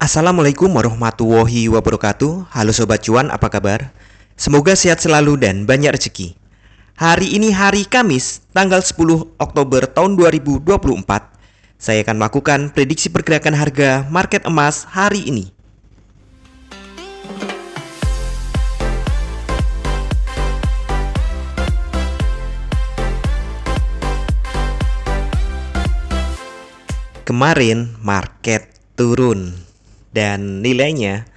Assalamualaikum warahmatullahi wabarakatuh. Halo Sobat Cuan, apa kabar? Semoga sehat selalu dan banyak rezeki. Hari ini hari Kamis, tanggal 10 Oktober tahun 2024. Saya akan melakukan prediksi pergerakan harga market emas hari ini. Kemarin market turun dan nilainya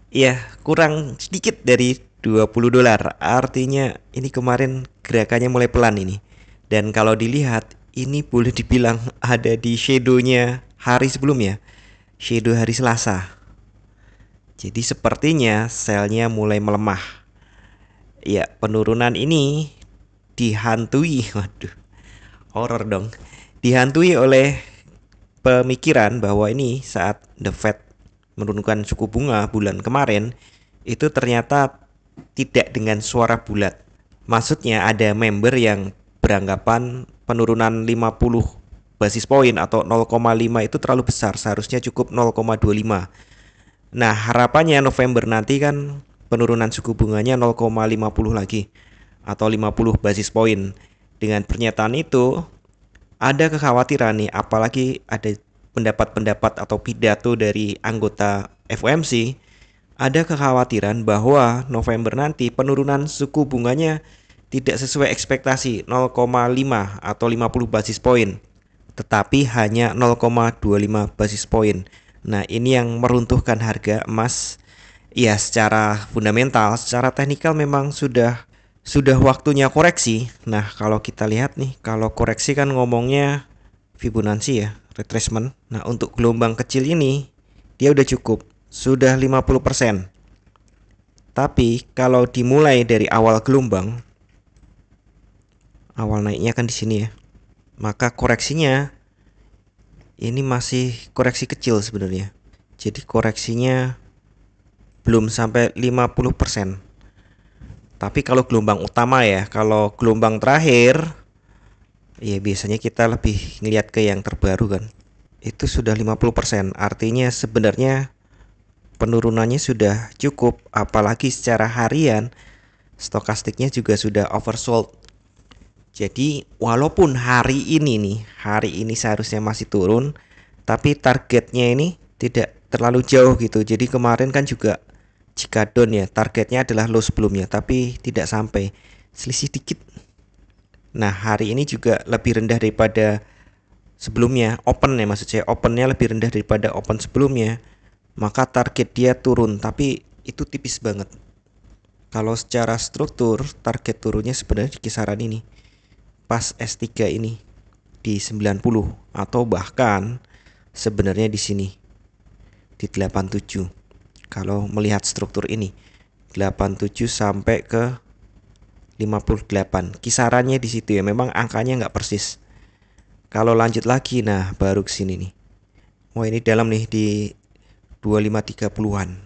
ya kurang sedikit dari 20 dolar. Artinya ini kemarin gerakannya mulai pelan ini. Dan kalau dilihat ini boleh dibilang ada di shadow-nya hari sebelumnya, shadow hari Selasa. Jadi sepertinya selnya mulai melemah. Ya, penurunan ini dihantui, waduh, horor dong. Dihantui oleh pemikiran bahwa ini saat The Fed menurunkan suku bunga bulan kemarin itu ternyata tidak dengan suara bulat. Maksudnya ada member yang beranggapan penurunan 50 basis poin atau 0,5 itu terlalu besar, seharusnya cukup 0,25. Nah, harapannya November nanti kan penurunan suku bunganya 0,50 lagi atau 50 basis poin. Dengan pernyataan itu ada kekhawatiran nih, apalagi ada pendapat-pendapat atau pidato dari anggota FOMC, ada kekhawatiran bahwa November nanti penurunan suku bunganya tidak sesuai ekspektasi 0,5 atau 50 basis poin, tetapi hanya 0,25 basis poin. Nah, ini yang meruntuhkan harga emas. Ya, secara fundamental, secara teknikal memang sudah waktunya koreksi. Nah, kalau kita lihat nih, kalau koreksi kan ngomongnya Fibonacci ya, retracement. Nah, untuk gelombang kecil ini dia udah cukup, sudah 50%. Tapi kalau dimulai dari awal gelombang, awal naiknya kan di sini ya, maka koreksinya ini masih koreksi kecil sebenarnya. Jadi koreksinya belum sampai 50%. Tapi kalau gelombang utama ya, kalau gelombang terakhir ya biasanya kita lebih ngelihat ke yang terbaru kan. Itu sudah 50%. Artinya sebenarnya penurunannya sudah cukup, apalagi secara harian stokastiknya juga sudah oversold. Jadi walaupun hari ini seharusnya masih turun, tapi targetnya ini tidak terlalu jauh gitu. Jadi kemarin kan juga jika down ya, targetnya adalah low sebelumnya, tapi tidak sampai, selisih dikit. Nah, hari ini juga lebih rendah daripada sebelumnya, open ya, maksud saya opennya lebih rendah daripada open sebelumnya. Maka target dia turun, tapi itu tipis banget. Kalau secara struktur, target turunnya sebenarnya di kisaran ini, pas S3 ini di 90, atau bahkan sebenarnya di sini di 87. Kalau melihat struktur ini 87 sampai ke 58, kisarannya di situ ya. Memang angkanya nggak persis. Kalau lanjut lagi, nah baru ke sini nih. Wah, ini dalam nih di 25-30-an.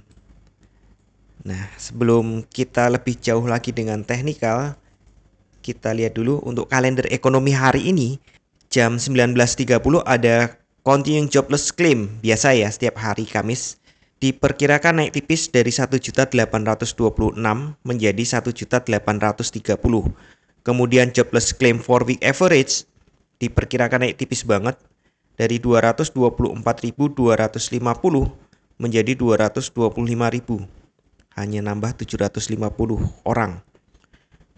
Nah, sebelum kita lebih jauh lagi dengan teknikal, kita lihat dulu untuk kalender ekonomi hari ini. Jam 19.30 ada continuing jobless claim. Biasa ya, setiap hari Kamis. Diperkirakan naik tipis dari 1.826 menjadi 1.830. Kemudian jobless claim for week average diperkirakan naik tipis banget dari 224.250 menjadi 225.000. Hanya nambah 750 orang.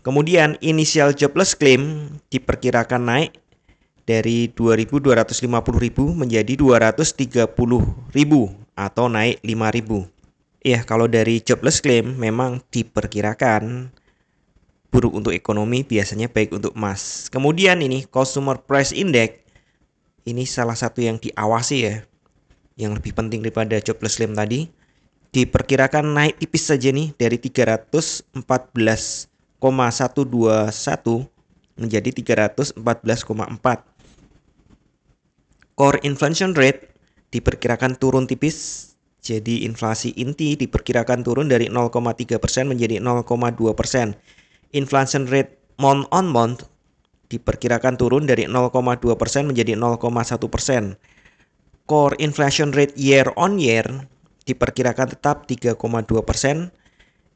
Kemudian initial jobless claim diperkirakan naik dari 2.250.000 menjadi 230.000 atau naik 5.000. Ya, kalau dari jobless claim memang diperkirakan buruk untuk ekonomi, biasanya baik untuk emas. Kemudian ini consumer price index, ini salah satu yang diawasi ya, yang lebih penting daripada jobless claim tadi. Diperkirakan naik tipis saja nih dari 314,121 menjadi 314,4. Core inflation rate diperkirakan turun tipis. Jadi inflasi inti diperkirakan turun dari 0,3% menjadi 0,2%. Inflation rate month on month diperkirakan turun dari 0,2% menjadi 0,1%. Core inflation rate year on year diperkirakan tetap 3,2%.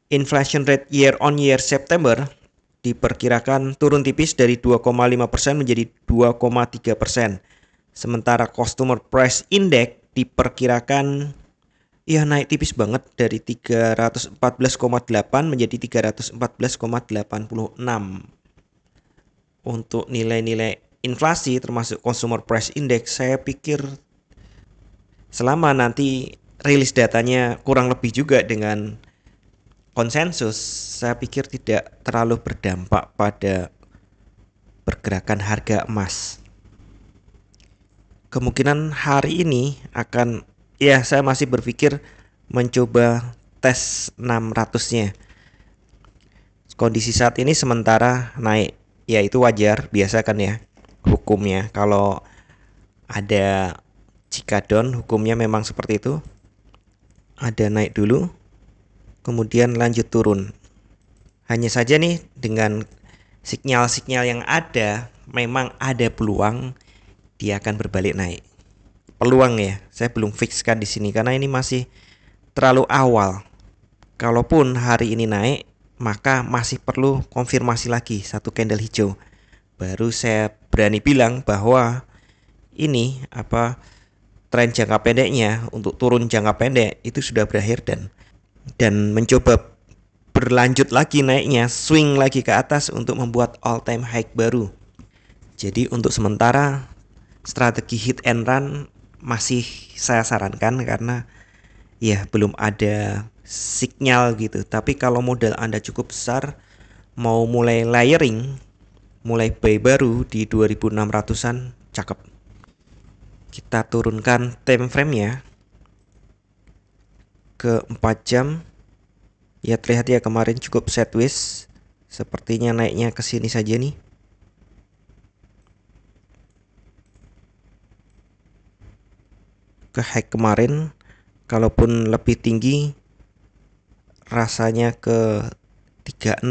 Inflation rate year on year September diperkirakan turun tipis dari 2,5% menjadi 2,3%. Sementara Consumer Price Index diperkirakan ya naik tipis banget dari 314,8 menjadi 314,86. Untuk nilai-nilai inflasi termasuk Consumer Price Index, saya pikir selama nanti rilis datanya kurang lebih juga dengan konsensus, saya pikir tidak terlalu berdampak pada pergerakan harga emas. Kemungkinan hari ini akan, ya saya masih berpikir mencoba tes 600-nya. Kondisi saat ini sementara naik, ya itu wajar, biasa kan ya hukumnya. Kalau ada cikadon, hukumnya memang seperti itu. Ada naik dulu, kemudian lanjut turun. Hanya saja nih dengan sinyal-sinyal yang ada, memang ada peluang dia akan berbalik naik. Peluang ya, saya belum fixkan di sini karena ini masih terlalu awal. Kalaupun hari ini naik, maka masih perlu konfirmasi lagi satu candle hijau. Baru saya berani bilang bahwa ini tren jangka pendeknya untuk turun jangka pendek itu sudah berakhir dan mencoba berlanjut lagi naiknya, swing lagi ke atas untuk membuat all time high baru. Jadi untuk sementara strategi hit and run masih saya sarankan karena ya belum ada sinyal gitu. Tapi kalau modal Anda cukup besar, mau mulai layering, mulai buy baru di 2600-an, cakep. Kita turunkan time frame-nya ke 4 jam. Ya terlihat ya kemarin cukup sideways. Sepertinya naiknya ke sini saja nih. Ke high kemarin, kalaupun lebih tinggi rasanya ke 36.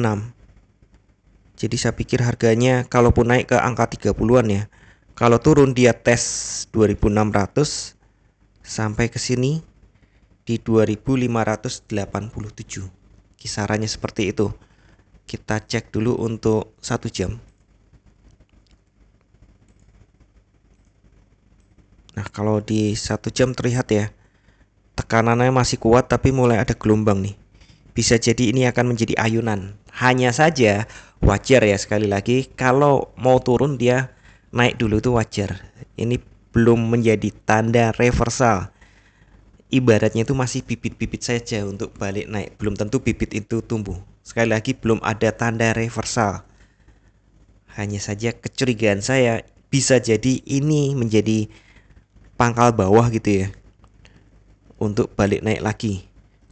Jadi saya pikir harganya kalaupun naik ke angka 30-an ya. Kalau turun dia tes 2600 sampai ke sini di 2587. Kisarannya seperti itu. Kita cek dulu untuk 1 jam. Nah, kalau di 1 jam terlihat ya, tekanannya masih kuat tapi mulai ada gelombang nih. Bisa jadi ini akan menjadi ayunan. Hanya saja wajar ya, sekali lagi kalau mau turun dia naik dulu itu wajar. Ini belum menjadi tanda reversal. Ibaratnya itu masih bibit-bibit saja untuk balik naik. Belum tentu bibit itu tumbuh. Sekali lagi belum ada tanda reversal. Hanya saja kecurigaan saya bisa jadi ini menjadi pangkal bawah gitu ya, untuk balik naik lagi.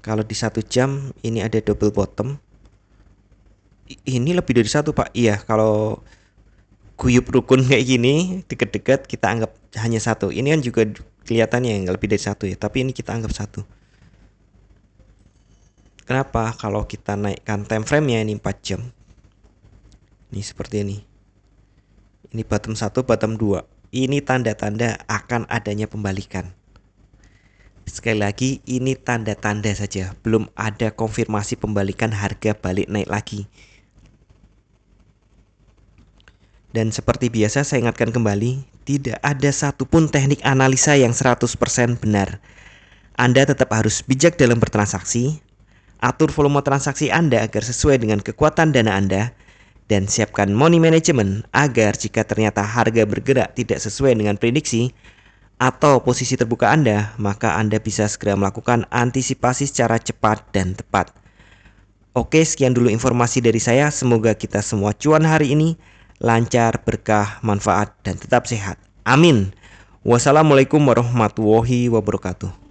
Kalau di 1 jam ini ada double bottom. Ini lebih dari satu Pak. Iya, kalau guyup rukun kayak gini dekat-dekat kita anggap hanya satu. Ini kan juga kelihatannya nggak lebih dari satu ya, tapi ini kita anggap satu. Kenapa? Kalau kita naikkan time frame-nya ini 4 jam. Ini seperti ini. Ini bottom 1, bottom 2. Ini tanda-tanda akan adanya pembalikan. Sekali lagi ini tanda-tanda saja, belum ada konfirmasi pembalikan harga balik naik lagi. Dan seperti biasa saya ingatkan kembali, tidak ada satupun teknik analisa yang 100% benar. Anda tetap harus bijak dalam bertransaksi, atur volume transaksi Anda agar sesuai dengan kekuatan dana Anda, dan siapkan money management agar jika ternyata harga bergerak tidak sesuai dengan prediksi atau posisi terbuka Anda, maka Anda bisa segera melakukan antisipasi secara cepat dan tepat. Oke, sekian dulu informasi dari saya. Semoga kita semua cuan hari ini lancar, berkah, manfaat, dan tetap sehat. Amin. Wassalamualaikum warahmatullahi wabarakatuh.